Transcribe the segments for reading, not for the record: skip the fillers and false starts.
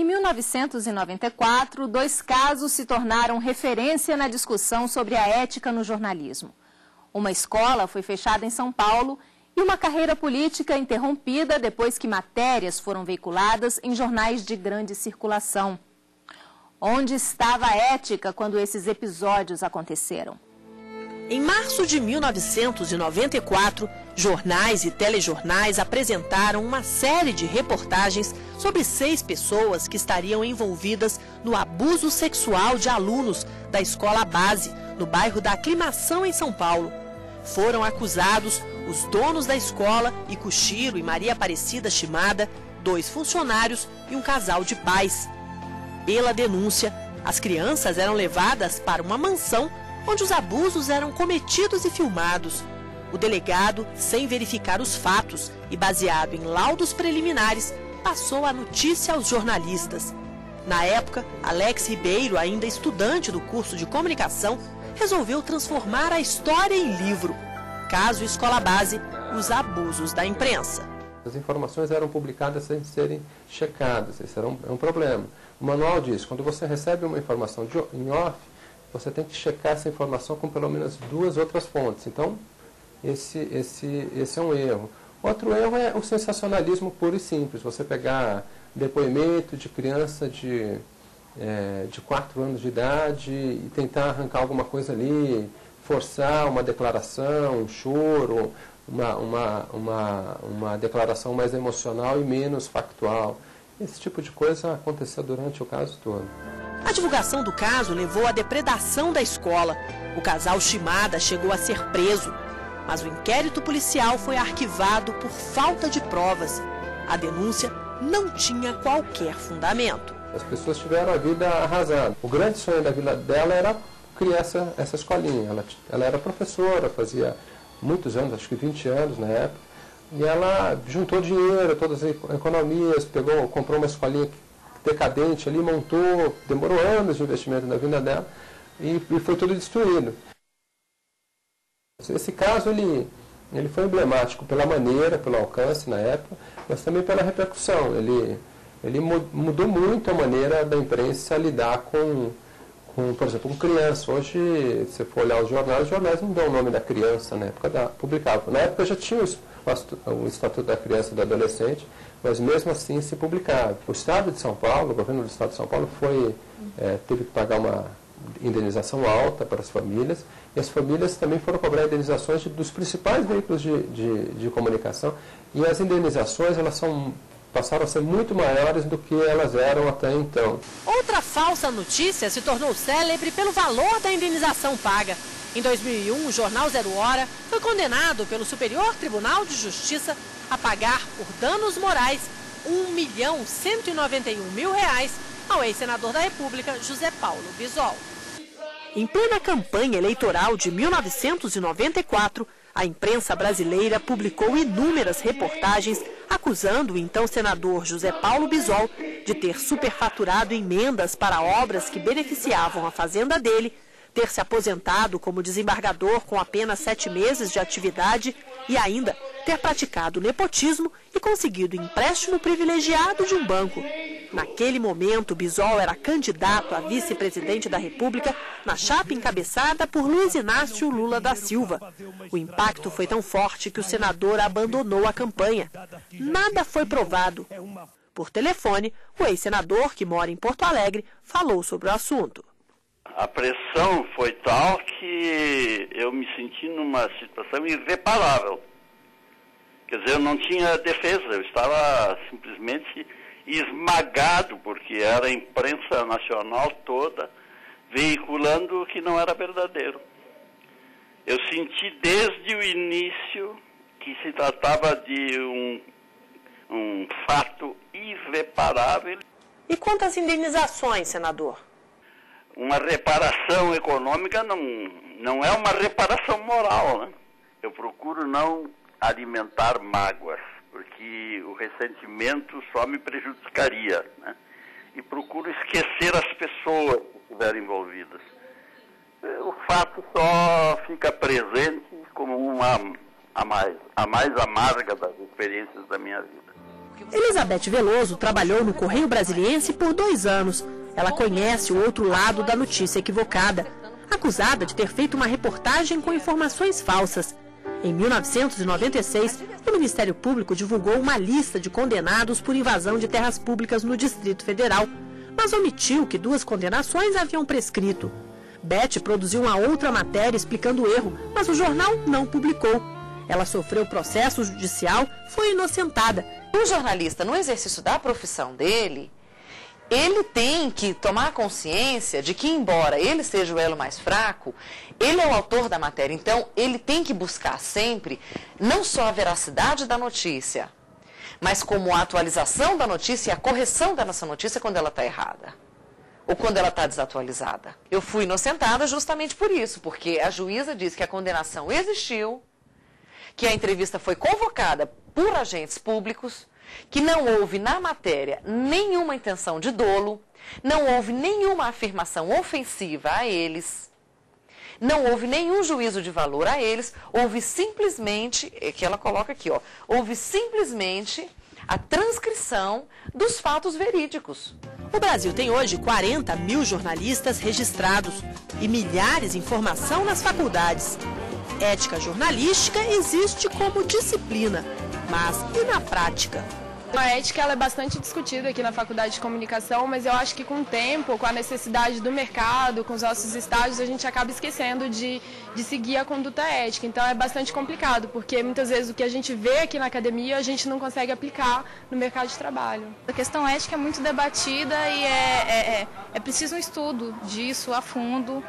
1994, 2 casos se tornaram referência na discussão sobre a ética no jornalismo. Uma escola foi fechada em São Paulo e uma carreira política interrompida depois que matérias foram veiculadas em jornais de grande circulação. Onde estava a ética quando esses episódios aconteceram? Em março de 1994, jornais e telejornais apresentaram uma série de reportagens sobre 6 pessoas que estariam envolvidas no abuso sexual de alunos da escola base, no bairro da Aclimação, em São Paulo. Foram acusados os donos da escola, Icuchiro e Maria Aparecida Shimada, 2 funcionários e um casal de pais. Pela denúncia, as crianças eram levadas para uma mansão onde os abusos eram cometidos e filmados. O delegado, sem verificar os fatos e baseado em laudos preliminares, passou a notícia aos jornalistas. Na época, Alex Ribeiro, ainda estudante do curso de comunicação, resolveu transformar a história em livro. Caso Escola Base, os abusos da imprensa. As informações eram publicadas sem serem checadas, esse era um problema. O manual diz, quando você recebe uma informação em off, você tem que checar essa informação com pelo menos 2 outras fontes. Então, esse é um erro. Outro erro é o sensacionalismo puro e simples. Você pegar depoimento de criança de 4 anos de idade e tentar arrancar alguma coisa ali, forçar uma declaração, um choro, uma declaração mais emocional e menos factual. Esse tipo de coisa aconteceu durante o caso todo. A divulgação do caso levou à depredação da escola. O casal Shimada chegou a ser preso, mas o inquérito policial foi arquivado por falta de provas. A denúncia não tinha qualquer fundamento. As pessoas tiveram a vida arrasada. O grande sonho da vida dela era criar essa escolinha. Ela era professora, fazia muitos anos, acho que 20 anos na época, e ela juntou dinheiro, todas as economias, comprou uma escolinha decadente ali, montou, demorou anos de investimento na vida dela e foi tudo destruído. Esse caso ele foi emblemático pela maneira, pelo alcance na época, mas também pela repercussão. Ele mudou muito a maneira da imprensa lidar com, por exemplo, com criança. Hoje, se você for olhar os jornais não dão o nome da criança na época publicavam. Na época já tinha o Estatuto da Criança e do Adolescente, mas mesmo assim se publicava. O Estado de São Paulo, o governo do Estado de São Paulo teve que pagar uma indenização alta para as famílias, e as famílias também foram cobrar indenizações dos principais veículos de comunicação, e as indenizações passaram a ser muito maiores do que elas eram até então. Outra falsa notícia se tornou célebre pelo valor da indenização paga. Em 2001, o jornal Zero Hora foi condenado pelo Superior Tribunal de Justiça a pagar por danos morais R$1.191.000 ao ex-senador da República, José Paulo Bisol. Em plena campanha eleitoral de 1994, a imprensa brasileira publicou inúmeras reportagens acusando o então senador José Paulo Bisol de ter superfaturado emendas para obras que beneficiavam a fazenda dele, ter se aposentado como desembargador com apenas 7 meses de atividade e ainda ter praticado nepotismo e conseguido empréstimo privilegiado de um banco. Naquele momento, Bisol era candidato a vice-presidente da República na chapa encabeçada por Luiz Inácio Lula da Silva. O impacto foi tão forte que o senador abandonou a campanha. Nada foi provado. Por telefone, o ex-senador, que mora em Porto Alegre, falou sobre o assunto. A pressão foi tal que eu me senti numa situação irreparável. Quer dizer, eu não tinha defesa, eu estava simplesmente esmagado, porque era a imprensa nacional toda veiculando o que não era verdadeiro. Eu senti desde o início que se tratava de um fato irreparável. E quantas indenizações, senador? Uma reparação econômica não é uma reparação moral, né? Eu procuro não alimentar mágoas, porque o ressentimento só me prejudicaria, né? E procuro esquecer as pessoas que estiverem envolvidas. O fato só fica presente como a mais amarga das experiências da minha vida. Elizabeth Veloso trabalhou no Correio Brasiliense por 2 anos. Ela conhece o outro lado da notícia equivocada, acusada de ter feito uma reportagem com informações falsas. Em 1996, o Ministério Público divulgou uma lista de condenados por invasão de terras públicas no Distrito Federal, mas omitiu que 2 condenações haviam prescrito. Beth produziu uma outra matéria explicando o erro, mas o jornal não publicou. Ela sofreu processo judicial, foi inocentada. O jornalista, no exercício da profissão dele, ele tem que tomar consciência de que, embora ele seja o elo mais fraco, ele é o autor da matéria. Então, ele tem que buscar sempre, não só a veracidade da notícia, mas como a atualização da notícia e a correção dessa notícia quando ela está errada, ou quando ela está desatualizada. Eu fui inocentada justamente por isso, porque a juíza disse que a condenação existiu, que a entrevista foi convocada por agentes públicos, que não houve na matéria nenhuma intenção de dolo, não houve nenhuma afirmação ofensiva a eles, não houve nenhum juízo de valor a eles, houve simplesmente, que ela coloca aqui, ó, houve simplesmente a transcrição dos fatos verídicos. O Brasil tem hoje 40 mil jornalistas registrados e milhares em formação nas faculdades. Ética jornalística existe como disciplina, mas e na prática? A ética ela é bastante discutida aqui na Faculdade de Comunicação, mas eu acho que com o tempo, com a necessidade do mercado, com os nossos estágios, a gente acaba esquecendo de seguir a conduta ética. Então é bastante complicado, porque muitas vezes o que a gente vê aqui na academia, a gente não consegue aplicar no mercado de trabalho. A questão ética é muito debatida e é preciso um estudo disso a fundo,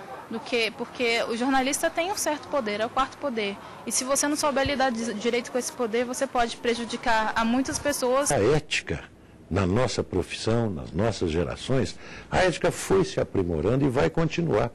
porque o jornalista tem um certo poder, é o 4º poder. E se você não souber lidar direito com esse poder, você pode prejudicar a muitas pessoas. A ética, na nossa profissão, nas nossas gerações, a ética foi se aprimorando e vai continuar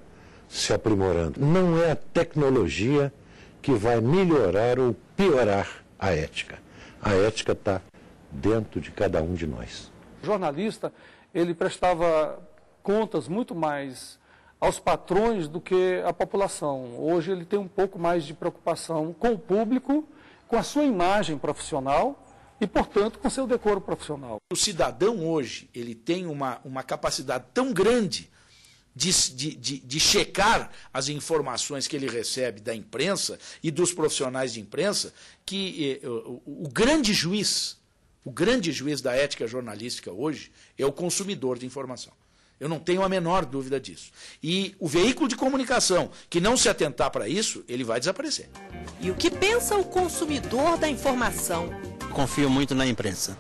se aprimorando. Não é a tecnologia que vai melhorar ou piorar a ética. A ética está dentro de cada um de nós. O jornalista, ele prestava contas muito mais aos patrões do que à população. Hoje ele tem um pouco mais de preocupação com o público, com a sua imagem profissional e, portanto, com seu decoro profissional. O cidadão hoje ele tem uma capacidade tão grande de checar as informações que ele recebe da imprensa e dos profissionais de imprensa que o grande juiz da ética jornalística hoje é o consumidor de informação. Eu não tenho a menor dúvida disso. E o veículo de comunicação que não se atentar para isso, ele vai desaparecer. E o que pensa o consumidor da informação? Confio muito na imprensa.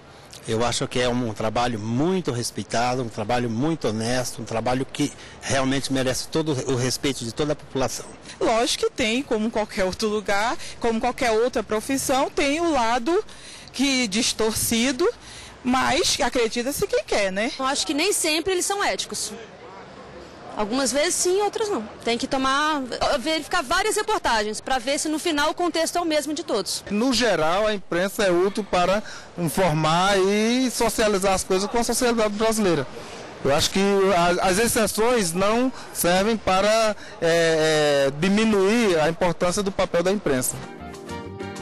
Eu acho que é um trabalho muito respeitado, um trabalho muito honesto, um trabalho que realmente merece todo o respeito de toda a população. Lógico que tem, como qualquer outro lugar, como qualquer outra profissão, tem o lado que distorcido, mas acredita-se quem quer, né? Eu acho que nem sempre eles são éticos. Algumas vezes sim, outras não. Tem que verificar várias reportagens para ver se no final o contexto é o mesmo de todos. No geral, a imprensa é útil para informar e socializar as coisas com a sociedade brasileira. Eu acho que as exceções não servem para diminuir a importância do papel da imprensa.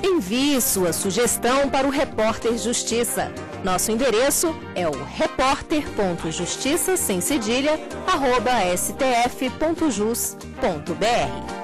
Envie sua sugestão para o Repórter Justiça. Nosso endereço é o repórter.justiça@stf.jus.br.